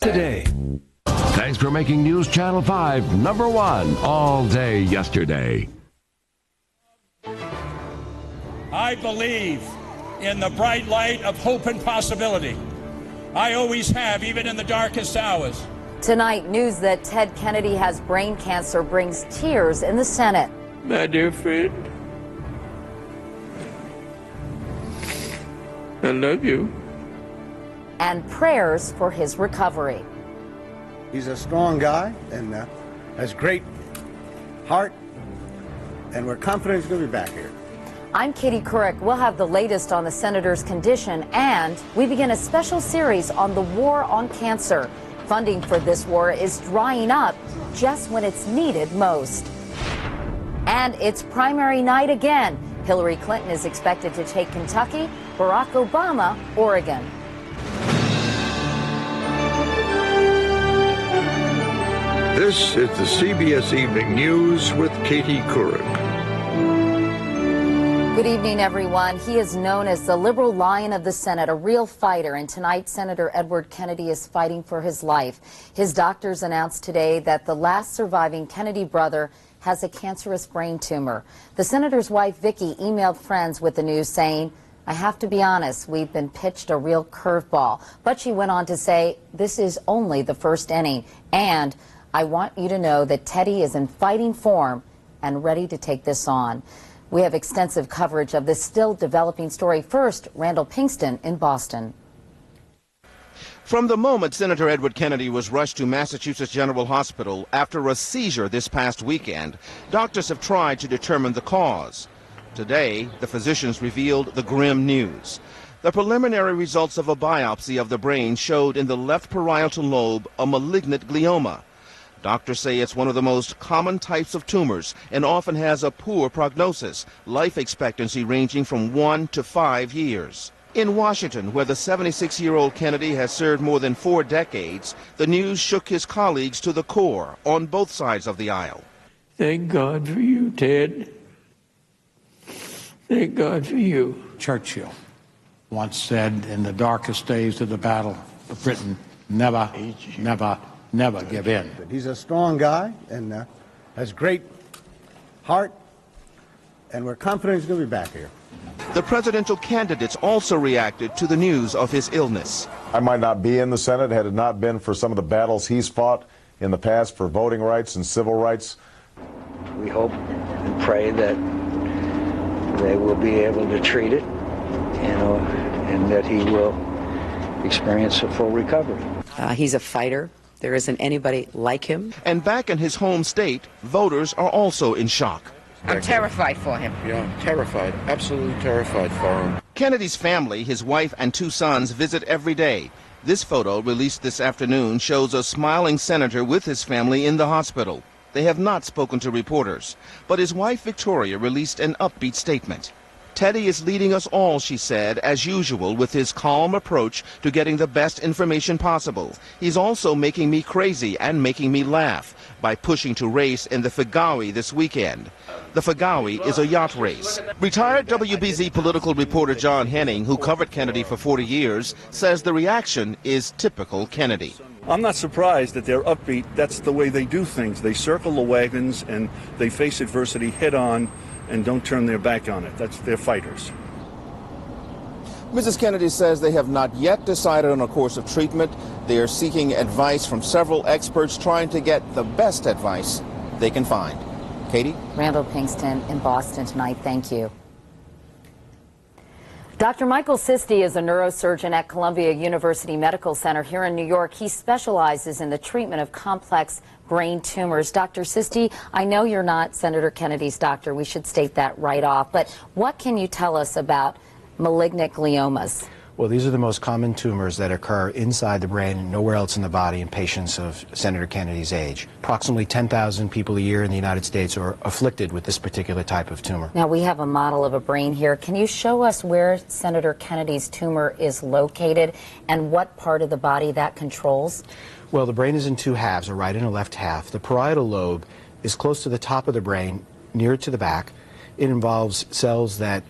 Today. Thanks for making News Channel 5 #1 all day yesterday. I believe in the bright light of hope and possibility. I always have, even in the darkest hours. Tonight, news that Ted Kennedy has brain cancer brings tears in the Senate. My dear friend, I love you. And prayers for his recovery. He's a strong guy and has great heart, and we're confident he's going to be back here. I'm Katie Couric. We'll have the latest on the senator's condition, and we begin a special series on the war on cancer. Funding for this war is drying up just when it's needed most. And it's primary night again. Hillary Clinton is expected to take Kentucky, Barack Obama, Oregon. This is the CBS Evening News with Katie Couric. Good evening, everyone. He is known as the liberal lion of the Senate, a real fighter, and tonight Senator Edward Kennedy is fighting for his life. His doctors announced today that the last surviving Kennedy brother has a cancerous brain tumor. The senator's wife, Vicki, emailed friends with the news saying, "I have to be honest, we've been pitched a real curveball." But she went on to say, "This is only the first inning, and I want you to know that Teddy is in fighting form and ready to take this on." We have extensive coverage of this still developing story. First, Randall Pinkston in Boston. From the moment Senator Edward Kennedy was rushed to Massachusetts General Hospital after a seizure this past weekend, doctors have tried to determine the cause. Today, the physicians revealed the grim news. The preliminary results of a biopsy of the brain showed in the left parietal lobe a malignant glioma. Doctors say it's one of the most common types of tumors and often has a poor prognosis, life expectancy ranging from 1 to 5 years. In Washington, where the 76-year-old Kennedy has served more than 4 decades, the news shook his colleagues to the core on both sides of the aisle. Thank God for you, Ted. Thank God for you. Churchill once said, in the darkest days of the battle of Britain, never give in. He's a strong guy and has great heart, and we're confident he's going to be back here. The presidential candidates also reacted to the news of his illness. I might not be in the Senate had it not been for some of the battles he's fought in the past for voting rights and civil rights. We hope and pray that they will be able to treat it, and that he will experience a full recovery. He's a fighter. There isn't anybody like him. And back in his home state, voters are also in shock. I'm terrified for him. Yeah, terrified, absolutely terrified for him. Kennedy's family, his wife and 2 sons, visit every day. This photo, released this afternoon, shows a smiling senator with his family in the hospital. They have not spoken to reporters, but his wife Victoria released an upbeat statement. "Teddy is leading us all," she said, as usual, with his calm approach to getting the best information possible. "He's also making me crazy and making me laugh by pushing to race in the Fagawi this weekend." The Fagawi is a yacht race. Retired WBZ political reporter John Henning, who covered Kennedy for 40 years, says the reaction is typical Kennedy. I'm not surprised that they're upbeat. That's the way they do things. They circle the wagons and they face adversity head on and don't turn their back on it. They're fighters. Mrs. Kennedy says they have not yet decided on a course of treatment. They are seeking advice from several experts, trying to get the best advice they can find. Katie? Randall Pinkston in Boston tonight. Thank you. Dr. Michael Sisti is a neurosurgeon at Columbia University Medical Center here in New York. He specializes in the treatment of complex brain tumors. Dr. Sisti, I know you're not Senator Kennedy's doctor. We should state that right off. But what can you tell us about malignant gliomas? Well, these are the most common tumors that occur inside the brain and nowhere else in the body in patients of Senator Kennedy's age. Approximately 10,000 people a year in the United States are afflicted with this particular type of tumor. Now, we have a model of a brain here. Can you show us where Senator Kennedy's tumor is located and what part of the body that controls? Well, the brain is in 2 halves, a right and a left half. The parietal lobe is close to the top of the brain, near to the back. It involves cells that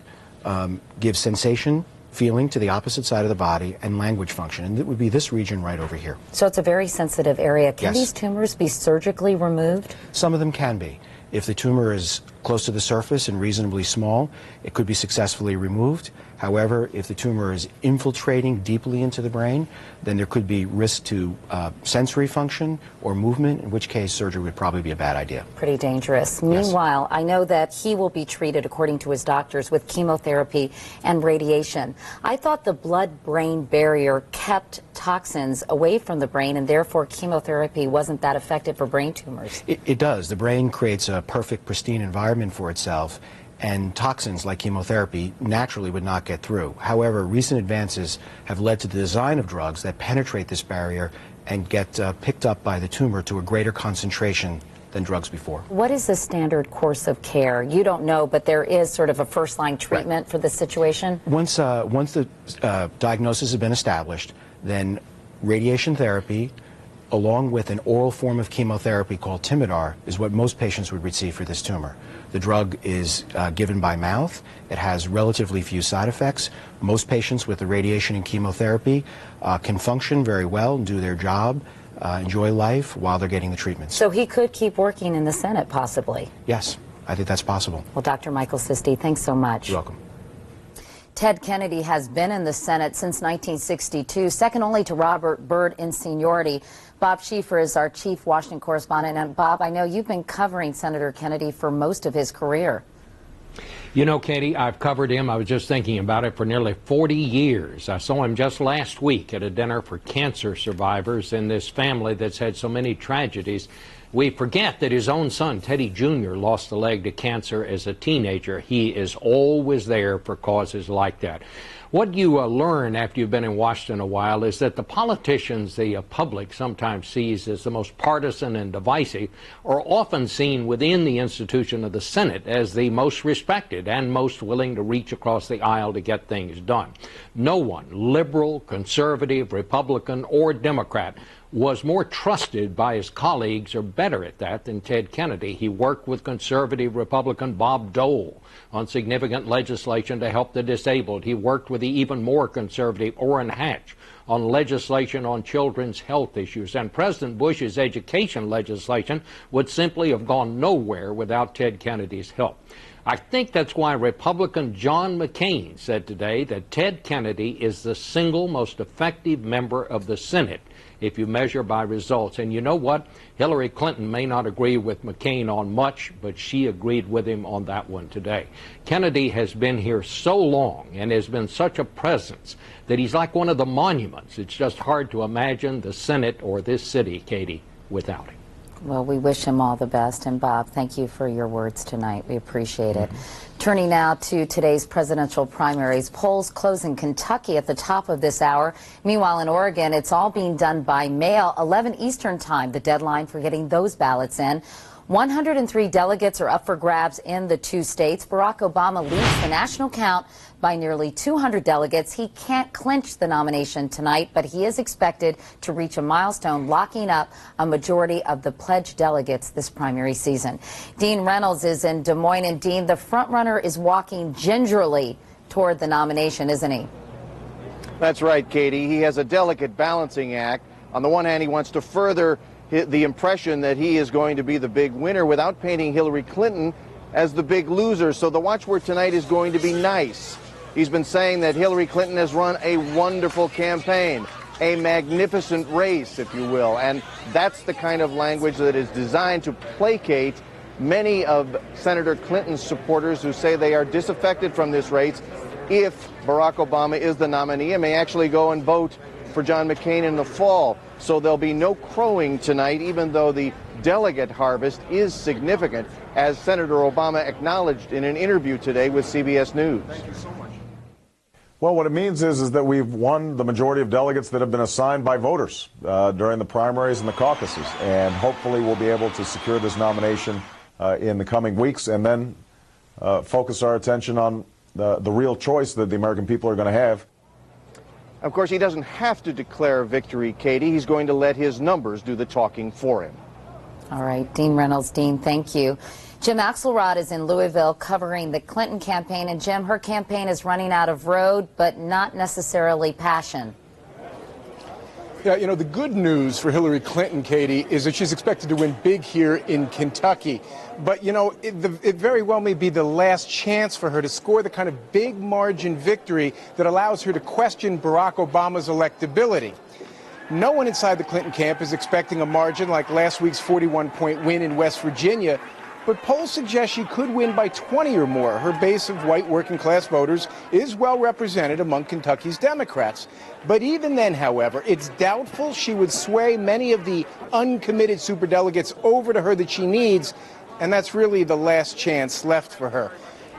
give sensation, feeling to the opposite side of the body, and language function. And it would be this region right over here. So it's a very sensitive area. Can Yes. these tumors be surgically removed? Some of them can be. If the tumor is close to the surface and reasonably small, it could be successfully removed. However, if the tumor is infiltrating deeply into the brain, then there could be risk to sensory function or movement, in which case surgery would probably be a bad idea. Pretty dangerous. Meanwhile, I know that he will be treated, according to his doctors, with chemotherapy and radiation. I thought the blood-brain barrier kept toxins away from the brain, and therefore chemotherapy wasn't that effective for brain tumors. It does. The brain creates a perfect, pristine environment for itself, and toxins like chemotherapy naturally would not get through. However, recent advances have led to the design of drugs that penetrate this barrier and get picked up by the tumor to a greater concentration than drugs before. What is the standard course of care? You don't know, but there is sort of a first-line treatment for this situation? Once the diagnosis has been established, then radiation therapy, along with an oral form of chemotherapy called Timidar, is what most patients would receive for this tumor. The drug is given by mouth. It has relatively few side effects. Most patients with the radiation and chemotherapy can function very well and do their job, enjoy life while they're getting the treatment. So he could keep working in the Senate, possibly? Yes, I think that's possible. Well, Dr. Michael Sisti, thanks so much. You're welcome. Ted Kennedy has been in the Senate since 1962, second only to Robert Byrd in seniority. Bob Schieffer is our chief Washington correspondent. And Bob, I know you've been covering Senator Kennedy for most of his career. You know, Katie, I've covered him. I was just thinking about it for nearly 40 years. I saw him just last week at a dinner for cancer survivors in this family that's had so many tragedies. We forget that his own son, Teddy Jr., lost a leg to cancer as a teenager. He is always there for causes like that. What you learn after you've been in Washington a while is that the politicians the public sometimes sees as the most partisan and divisive are often seen within the institution of the Senate as the most respected and most willing to reach across the aisle to get things done. No one, liberal, conservative, Republican, or Democrat, was more trusted by his colleagues or better at that than Ted Kennedy. He worked with conservative Republican Bob Dole on significant legislation to help the disabled. He worked with the even more conservative Orrin Hatch on legislation on children's health issues. And President Bush's education legislation would simply have gone nowhere without Ted Kennedy's help. I think that's why Republican John McCain said today that Ted Kennedy is the single most effective member of the Senate if you measure by results. And you know what? Hillary Clinton may not agree with McCain on much, but she agreed with him on that one today. Kennedy has been here so long and has been such a presence that he's like one of the monuments. It's just hard to imagine the Senate or this city, Katie, without him. Well, we wish him all the best. And Bob, thank you for your words tonight. We appreciate it. Turning now to today's presidential primaries. Polls close in Kentucky at the top of this hour. Meanwhile, in Oregon, it's all being done by mail, 11 Eastern time, the deadline for getting those ballots in. 103 delegates are up for grabs in the two states. Barack Obama leads the national count by nearly 200 delegates. He can't clinch the nomination tonight, but he is expected to reach a milestone, locking up a majority of the pledged delegates this primary season. Dean Reynolds is in Des Moines, and Dean, the frontrunner is walking gingerly toward the nomination, isn't he? That's right, Katie. He has a delicate balancing act. On the one hand, he wants to further the impression that he is going to be the big winner without painting Hillary Clinton as the big loser. So the watchword tonight is going to be nice. He's been saying that Hillary Clinton has run a wonderful campaign, a magnificent race, if you will. And that's the kind of language that is designed to placate many of Senator Clinton's supporters who say they are disaffected from this race if Barack Obama is the nominee and may actually go and vote for John McCain in the fall. So there'll be no crowing tonight, even though the delegate harvest is significant, as Senator Obama acknowledged in an interview today with CBS News. Thank you so much. Well, what it means is that we've won the majority of delegates that have been assigned by voters during the primaries and the caucuses, and hopefully we'll be able to secure this nomination in the coming weeks and then focus our attention on the real choice that the American people are going to have. Of course, he doesn't have to declare victory, Katie. He's going to let his numbers do the talking for him. All right, Dean Reynolds. Dean, thank you. Jim Axelrod is in Louisville covering the Clinton campaign. And Jim, her campaign is running out of road, but not necessarily passion. Yeah, you know, the good news for Hillary Clinton, Katie, is that she's expected to win big here in Kentucky. But, you know, it very well may be the last chance for her to score the kind of big margin victory that allows her to question Barack Obama's electability. No one inside the Clinton camp is expecting a margin like last week's 41-point win in West Virginia, but polls suggest she could win by 20 or more. Her base of white working-class voters is well represented among Kentucky's Democrats. But even then, however, it's doubtful she would sway many of the uncommitted superdelegates over to her that she needs, and that's really the last chance left for her.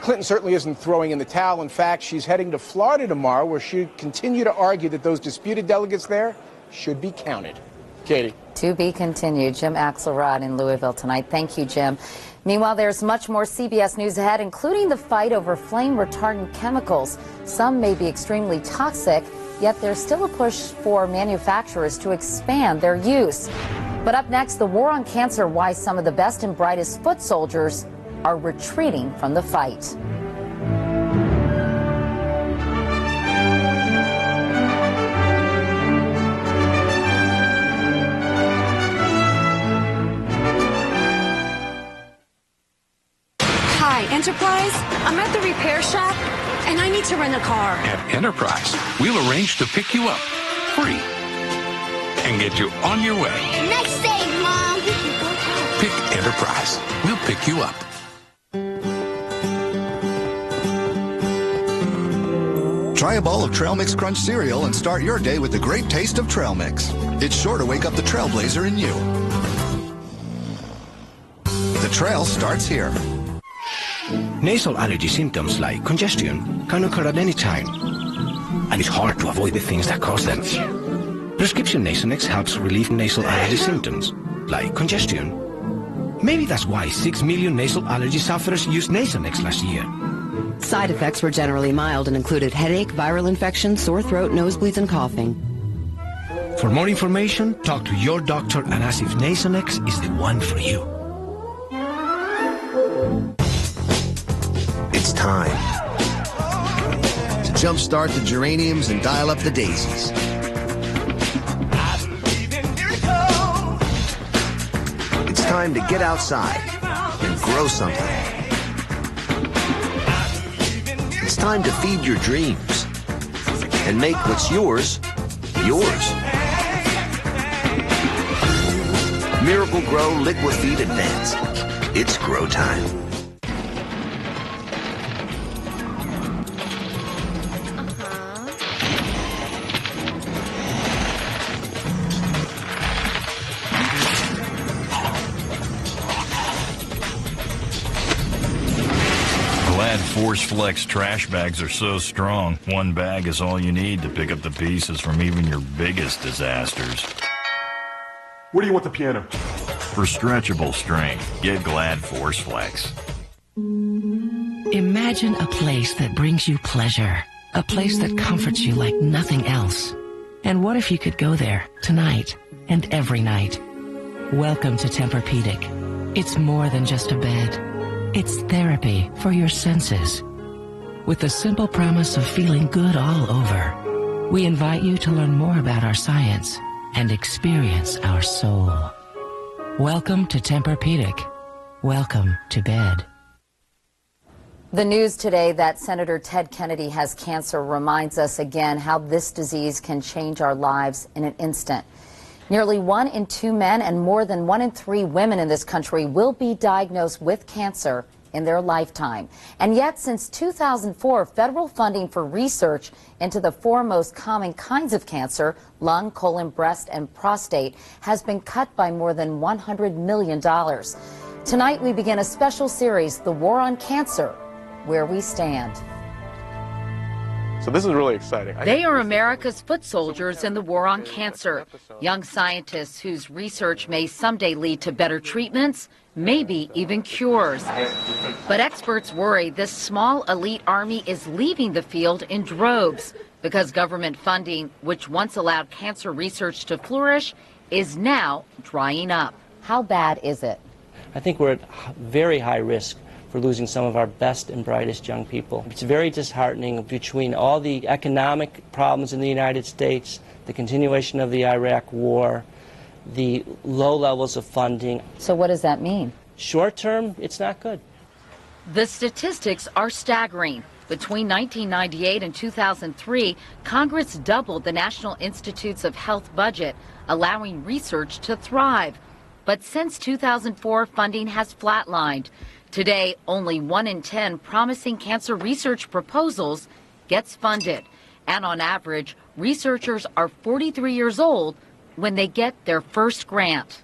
Clinton certainly isn't throwing in the towel. In fact, she's heading to Florida tomorrow, where she'll continue to argue that those disputed delegates there should be counted. Katie. To be continued. Jim Axelrod in Louisville tonight. Thank you, Jim. Meanwhile, there's much more CBS News ahead, including the fight over flame retardant chemicals. Some may be extremely toxic, yet there's still a push for manufacturers to expand their use. But up next, the war on cancer, why some of the best and brightest foot soldiers are retreating from the fight. Enterprise, I'm at the repair shop, and I need to rent a car. At Enterprise, we'll arrange to pick you up free and get you on your way. Next day, Mom. Pick Enterprise. We'll pick you up. Try a bowl of Trail Mix Crunch cereal and start your day with the great taste of Trail Mix. It's sure to wake up the Trailblazer in you. The trail starts here. Nasal allergy symptoms like congestion can occur at any time, and it's hard to avoid the things that cause them. Prescription Nasonex helps relieve nasal allergy symptoms, like congestion. Maybe that's why 6 million nasal allergy sufferers used Nasonex last year. Side effects were generally mild and included headache, viral infection, sore throat, nosebleeds, and coughing. For more information, talk to your doctor and ask if Nasonex is the one for you. It's time to jumpstart the geraniums and dial up the daisies. It's time to get outside and grow something. It's time to feed your dreams and make what's yours, yours. Miracle Grow Liquifeed Advance. It's grow time. Force Flex trash bags are so strong, one bag is all you need to pick up the pieces from even your biggest disasters. Where do you want the piano? For stretchable strength, get Glad Force Flex. Imagine a place that brings you pleasure, a place that comforts you like nothing else. And what if you could go there tonight and every night? Welcome to Tempur-Pedic. It's more than just a bed. It's therapy for your senses. With the simple promise of feeling good all over, we invite you to learn more about our science and experience our soul. Welcome to Tempur-Pedic. Welcome to bed. The news today that Senator Ted Kennedy has cancer reminds us again how this disease can change our lives in an instant. Nearly 1 in 2 men and more than 1 in 3 women in this country will be diagnosed with cancer in their lifetime. And yet, since 2004, federal funding for research into the 4 most common kinds of cancer, lung, colon, breast, and prostate, has been cut by more than $100 million. Tonight, we begin a special series, The War on Cancer, Where We Stand. So this is really exciting. They are America's foot soldiers in the war on cancer. Young scientists whose research may someday lead to better treatments, maybe even cures. But experts worry this small elite army is leaving the field in droves because government funding, which once allowed cancer research to flourish, is now drying up. How bad is it? I think we're at very high risk for losing some of our best and brightest young people. It's very disheartening between all the economic problems in the United States, the continuation of the Iraq War, the low levels of funding. So what does that mean? Short term, it's not good. The statistics are staggering. Between 1998 and 2003, Congress doubled the National Institutes of Health budget, allowing research to thrive. But since 2004, funding has flatlined. Today, only 1 in 10 promising cancer research proposals gets funded. And on average, researchers are 43 years old when they get their first grant.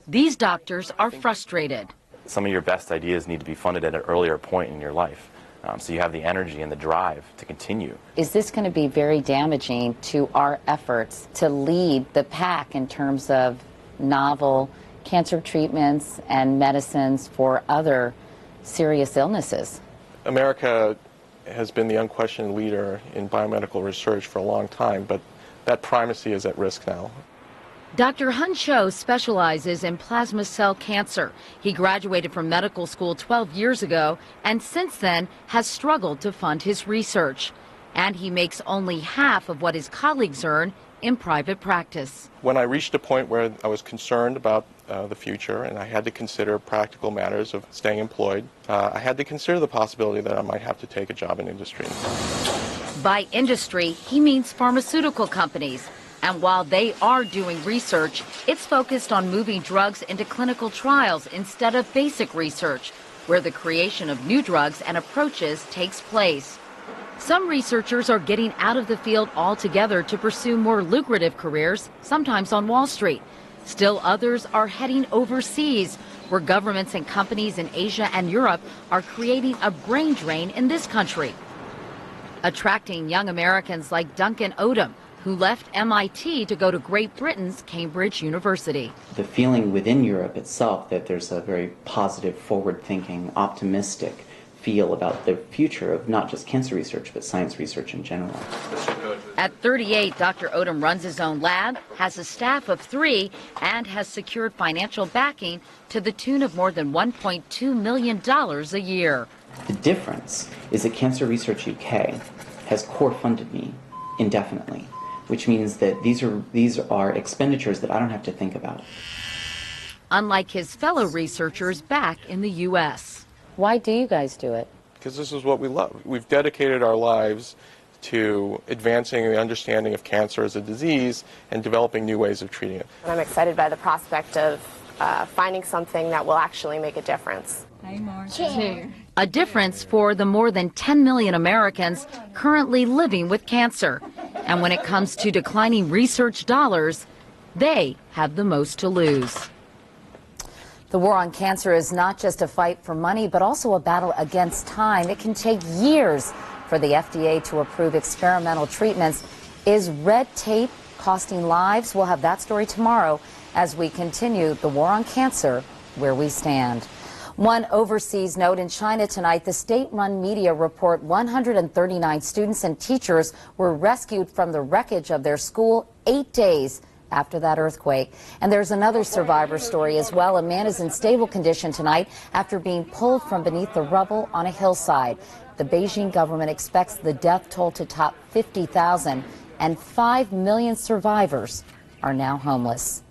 These doctors are frustrated. Some of your best ideas need to be funded at an earlier point in your life, so you have the energy and the drive to continue. Is this going to be very damaging to our efforts to lead the pack in terms of novel cancer treatments and medicines for other serious illnesses? America has been the unquestioned leader in biomedical research for a long time, but that primacy is at risk now. Dr. Hun Cho specializes in plasma cell cancer. He graduated from medical school 12 years ago and since then has struggled to fund his research. And he makes only half of what his colleagues earn in private practice. When I reached a point where I was concerned about the future and I had to consider practical matters of staying employed, I had to consider the possibility that I might have to take a job in industry. By industry, he means pharmaceutical companies. And while they are doing research, it's focused on moving drugs into clinical trials instead of basic research, where the creation of new drugs and approaches takes place. Some researchers are getting out of the field altogether to pursue more lucrative careers, sometimes on Wall Street. Still others are heading overseas, where governments and companies in Asia and Europe are creating a brain drain in this country, attracting young Americans like Duncan Odom, who left MIT to go to Great Britain's Cambridge University. The feeling within Europe itself that there's a very positive, forward-thinking, optimistic feel about the future of not just cancer research, but science research in general. At 38, Dr. Odom runs his own lab, has a staff of 3, and has secured financial backing to the tune of more than $1.2 million a year. The difference is that Cancer Research UK has core funded me indefinitely, which means that these are expenditures that I don't have to think about. Unlike his fellow researchers back in the U.S. Why do you guys do it? Because this is what we love. We've dedicated our lives to advancing the understanding of cancer as a disease and developing new ways of treating it. I'm excited by the prospect of finding something that will actually make a difference. A difference for the more than 10 million Americans currently living with cancer. And when it comes to declining research dollars, they have the most to lose. The war on cancer is not just a fight for money, but also a battle against time. It can take years for the FDA to approve experimental treatments. Is red tape costing lives? We'll have that story tomorrow as we continue the war on cancer, where we stand. One overseas note: in China tonight, the state-run media report 139 students and teachers were rescued from the wreckage of their school 8 days after that earthquake. And there's another survivor story as well. A man is in stable condition tonight after being pulled from beneath the rubble on a hillside. The Beijing government expects the death toll to top 50,000, and 5 million survivors are now homeless.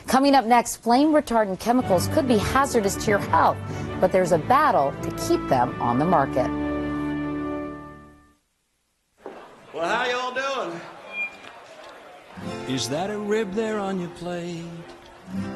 Coming up next, flame retardant chemicals could be hazardous to your health, but there's a battle to keep them on the market. Well, how y'all doing? Is that a rib there on your plate?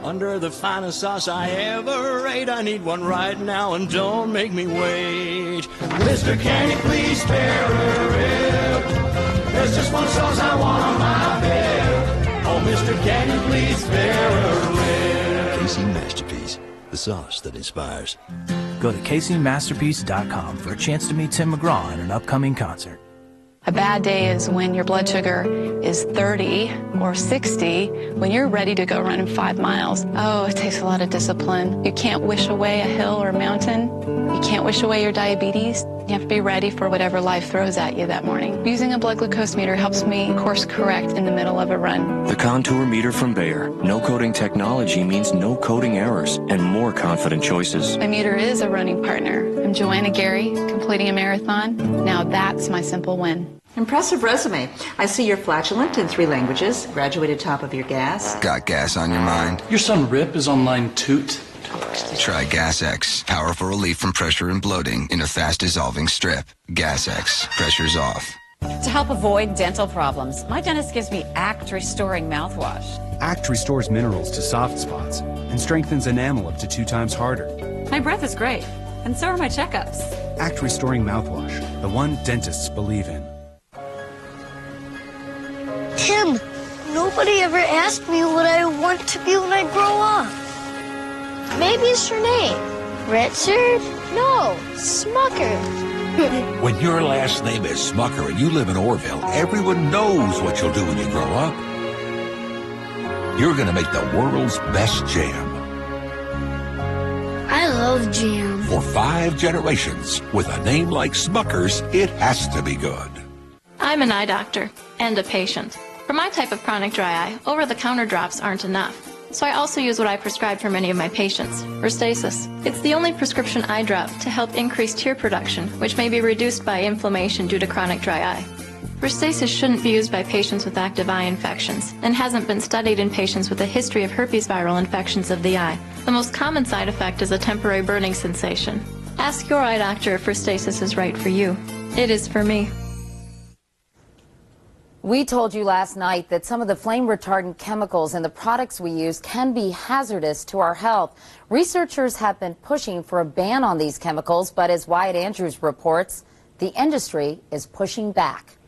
Under the finest sauce I ever ate. I need one right now and don't make me wait. Mister, can you please spare a rib? There's just one sauce I want on my bed. Oh, mister, can you please spare a rib? KC Masterpiece, the sauce that inspires. Go to KCMasterpiece.com for a chance to meet Tim McGraw at an upcoming concert. A bad day is when your blood sugar is 30 or 60, when you're ready to go running 5 miles. Oh, it takes a lot of discipline. You can't wish away a hill or a mountain. You can't wish away your diabetes. You have to be ready for whatever life throws at you that morning. Using a blood glucose meter helps me course correct in the middle of a run. The Contour Meter from Bayer. No coding technology means no coding errors and more confident choices. My meter is a running partner. I'm Joanna Gary, completing a marathon. Now that's my simple win. Impressive resume. I see you're flatulent in 3 languages, graduated top of your gas. Got gas on your mind? Your son Rip is on line toot. Try Gas X. Powerful relief from pressure and bloating in a fast-dissolving strip. Gas X. Pressure's off. To help avoid dental problems, my dentist gives me Act Restoring mouthwash. Act restores minerals to soft spots and strengthens enamel up to 2 times harder. My breath is great, and so are my checkups. Act Restoring mouthwash, the one dentists believe in. Tim, nobody ever asked me what I want to be when I grow up. Maybe it's your name. Richard? No, Smucker. When your last name is Smucker and you live in Orville, everyone knows what you'll do when you grow up. You're going to make the world's best jam. I love jam. For 5 generations, with a name like Smucker's, it has to be good. I'm an eye doctor and a patient. For my type of chronic dry eye, over-the-counter drops aren't enough. So I also use what I prescribe for many of my patients, Restasis. It's the only prescription eye drop to help increase tear production, which may be reduced by inflammation due to chronic dry eye. Restasis shouldn't be used by patients with active eye infections and hasn't been studied in patients with a history of herpes viral infections of the eye. The most common side effect is a temporary burning sensation. Ask your eye doctor if Restasis is right for you. It is for me. We told you last night that some of the flame retardant chemicals in the products we use can be hazardous to our health. Researchers have been pushing for a ban on these chemicals, but as Wyatt Andrews reports, the industry is pushing back.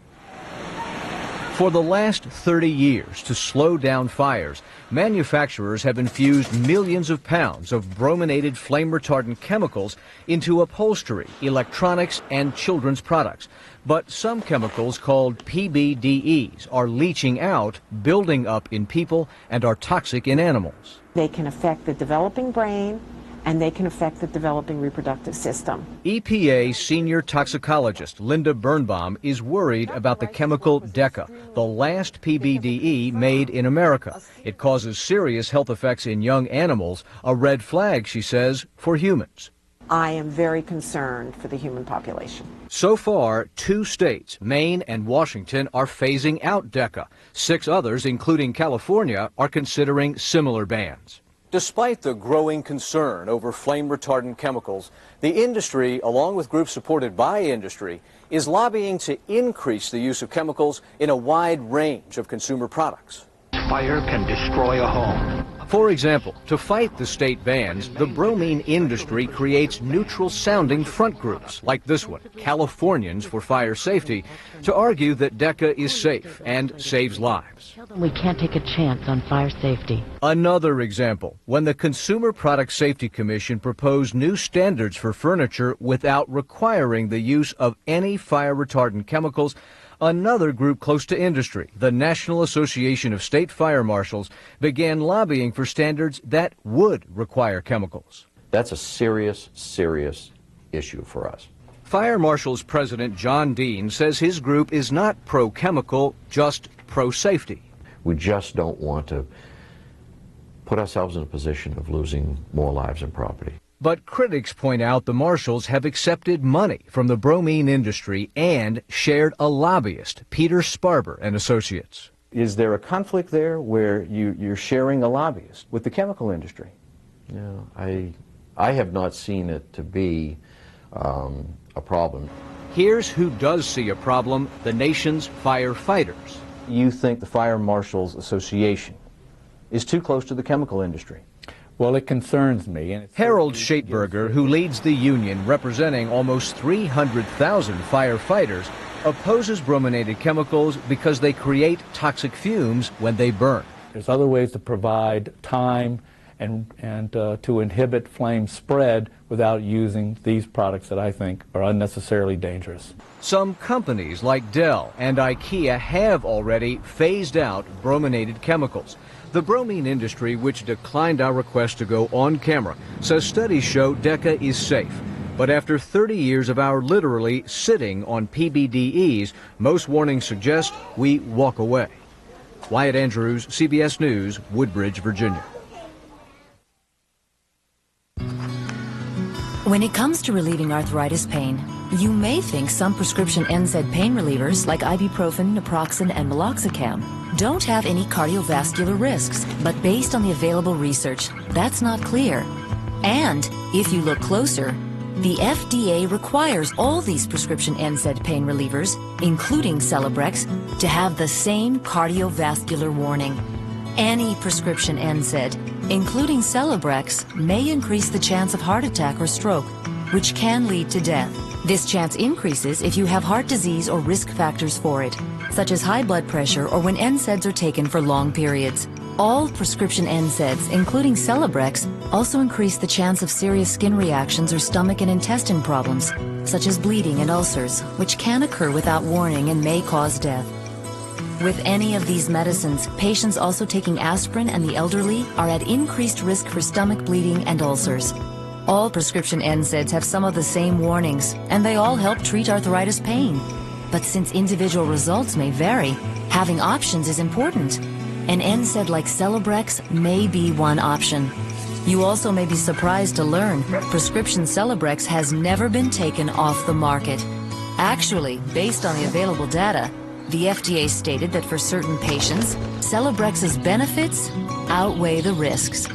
For the last 30 years, to slow down fires, manufacturers have infused millions of pounds of brominated flame retardant chemicals into upholstery, electronics, and children's products. But some chemicals called PBDEs are leaching out, building up in people, and are toxic in animals. They can affect the developing brain, and they can affect the developing reproductive system. EPA senior toxicologist Linda Birnbaum is worried about the chemical DECA, the last PBDE made in America. It causes serious health effects in young animals, a red flag, she says, for humans. I am very concerned for the human population. So far, 2 states, Maine and Washington, are phasing out DECA. 6 others, including California, are considering similar bans. Despite the growing concern over flame retardant chemicals, the industry, along with groups supported by industry, is lobbying to increase the use of chemicals in a wide range of consumer products. Fire can destroy a home. For example, to fight the state bans, the bromine industry creates neutral-sounding front groups, like this one, Californians for Fire Safety, to argue that DECA is safe and saves lives. We can't take a chance on fire safety. Another example, when the Consumer Product Safety Commission proposed new standards for furniture without requiring the use of any fire-retardant chemicals, another group close to industry, the National Association of State Fire Marshals, began lobbying for standards that would require chemicals. That's a serious, serious issue for us. Fire Marshals President John Dean says his group is not pro-chemical, just pro-safety. We just don't want to put ourselves in a position of losing more lives and property. But critics point out the marshals have accepted money from the bromine industry and shared a lobbyist, Peter Sparber and Associates. Is there a conflict there where you're sharing a lobbyist with the chemical industry? No, I have not seen it to be a problem. Here's who does see a problem, the nation's firefighters. You think the Fire Marshals Association is too close to the chemical industry? Well, it concerns me. And Harold Schaetberger, who leads the union representing almost 300,000 firefighters, opposes brominated chemicals because they create toxic fumes when they burn. There's other ways to provide time and to inhibit flame spread without using these products that I think are unnecessarily dangerous. Some companies like Dell and IKEA have already phased out brominated chemicals. The bromine industry, which declined our request to go on camera, says studies show DECA is safe. But after 30 years of our literally sitting on PBDEs, most warnings suggest we walk away. Wyatt Andrews, CBS News, Woodbridge, Virginia. When it comes to relieving arthritis pain, you may think some prescription NSAID pain relievers like ibuprofen, naproxen, and meloxicam don't have any cardiovascular risks, but based on the available research, that's not clear. And if you look closer, the FDA requires all these prescription NSAID pain relievers, including Celebrex, to have the same cardiovascular warning. Any prescription NSAID, including Celebrex, may increase the chance of heart attack or stroke, which can lead to death. This chance increases if you have heart disease or risk factors for it, such as high blood pressure or when NSAIDs are taken for long periods. All prescription NSAIDs, including Celebrex, also increase the chance of serious skin reactions or stomach and intestine problems, such as bleeding and ulcers, which can occur without warning and may cause death. With any of these medicines, patients also taking aspirin and the elderly are at increased risk for stomach bleeding and ulcers. All prescription NSAIDs have some of the same warnings, and they all help treat arthritis pain. But since individual results may vary, having options is important. An NSAID like Celebrex may be one option. You also may be surprised to learn prescription Celebrex has never been taken off the market. Actually, based on the available data, the FDA stated that for certain patients, Celebrex's benefits outweigh the risks.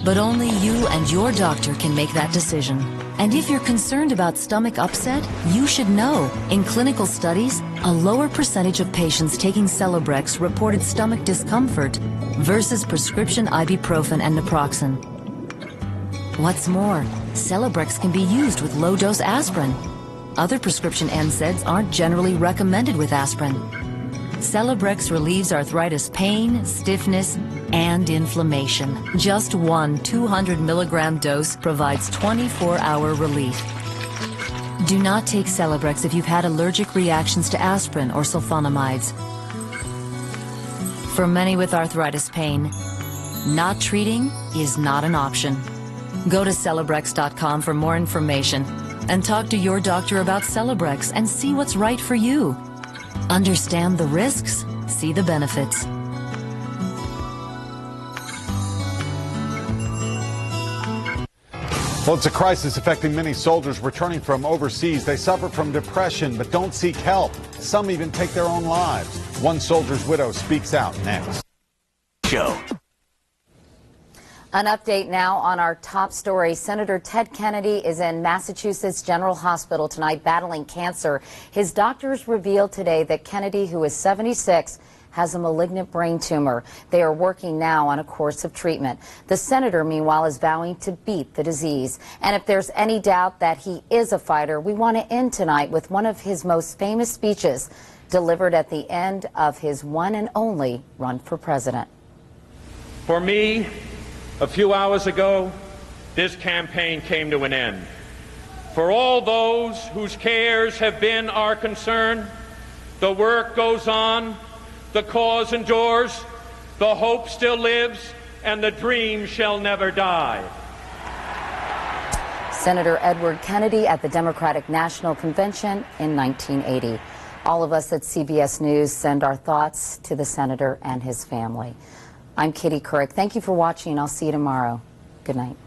But only you and your doctor can make that decision. And if you're concerned about stomach upset, you should know. In clinical studies, a lower percentage of patients taking Celebrex reported stomach discomfort versus prescription ibuprofen and naproxen. What's more, Celebrex can be used with low-dose aspirin. Other prescription NSAIDs aren't generally recommended with aspirin. Celebrex relieves arthritis pain, stiffness, and inflammation. Just one 200 milligram dose provides 24-hour relief. Do not take Celebrex if you've had allergic reactions to aspirin or sulfonamides. For many with arthritis pain, not treating is not an option. Go to Celebrex.com for more information and talk to your doctor about Celebrex and see what's right for you. Understand the risks, see the benefits. Well, it's a crisis affecting many soldiers returning from overseas. They suffer from depression but don't seek help. Some even take their own lives. One soldier's widow speaks out next. Show. An update now on our top story. Senator Ted Kennedy is in Massachusetts General Hospital tonight battling cancer. His doctors revealed today that Kennedy, who is 76, has a malignant brain tumor. They are working now on a course of treatment. The senator, meanwhile, is vowing to beat the disease. And if there's any doubt that he is a fighter, we want to end tonight with one of his most famous speeches delivered at the end of his one and only run for president. For me, a few hours ago, this campaign came to an end. For all those whose cares have been our concern, the work goes on, the cause endures, the hope still lives, and the dream shall never die. Senator Edward Kennedy at the Democratic National Convention in 1980. All of us at CBS News send our thoughts to the senator and his family. I'm Kitty Couric. Thank you for watching. I'll see you tomorrow. Good night.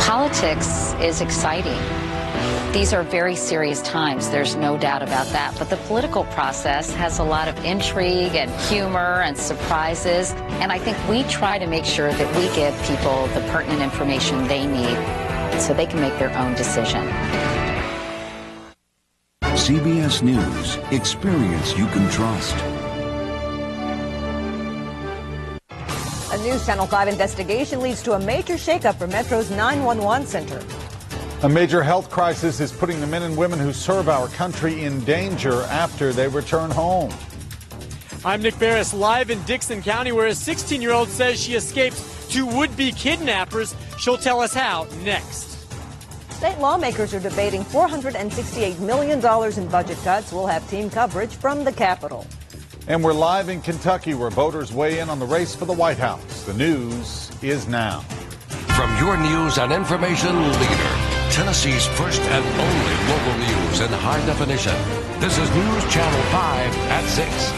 Politics is exciting. These are very serious times. There's no doubt about that. But the political process has a lot of intrigue and humor and surprises. And I think we try to make sure that we give people the pertinent information they need so they can make their own decision. CBS News. Experience you can trust. A new Channel 5 investigation leads to a major shakeup for Metro's 911 center. A major health crisis is putting the men and women who serve our country in danger after they return home. I'm Nick Ferris, live in Dixon County, where a 16-year-old says she escaped two would-be kidnappers. She'll tell us how next. State lawmakers are debating $468 million in budget cuts. We'll have team coverage from the Capitol. And we're live in Kentucky where voters weigh in on the race for the White House. The news is now. From your news and information leader, Tennessee's first and only local news in high definition. This is News Channel 5 at 6.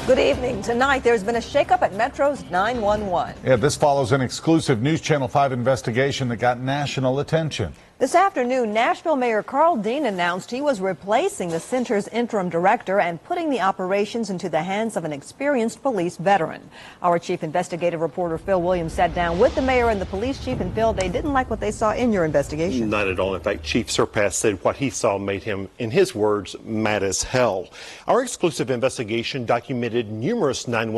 Good evening. Tonight, there's been a shakeup at Metro's 911. Yeah, this follows an exclusive News Channel 5 investigation that got national attention. This afternoon, Nashville Mayor Carl Dean announced he was replacing the center's interim director and putting the operations into the hands of an experienced police veteran. Our chief investigative reporter Phil Williams sat down with the mayor and the police chief, and Phil, they didn't like what they saw in your investigation. Not at all. In fact, Chief Surpass said what he saw made him, in his words, mad as hell. Our exclusive investigation documented numerous 911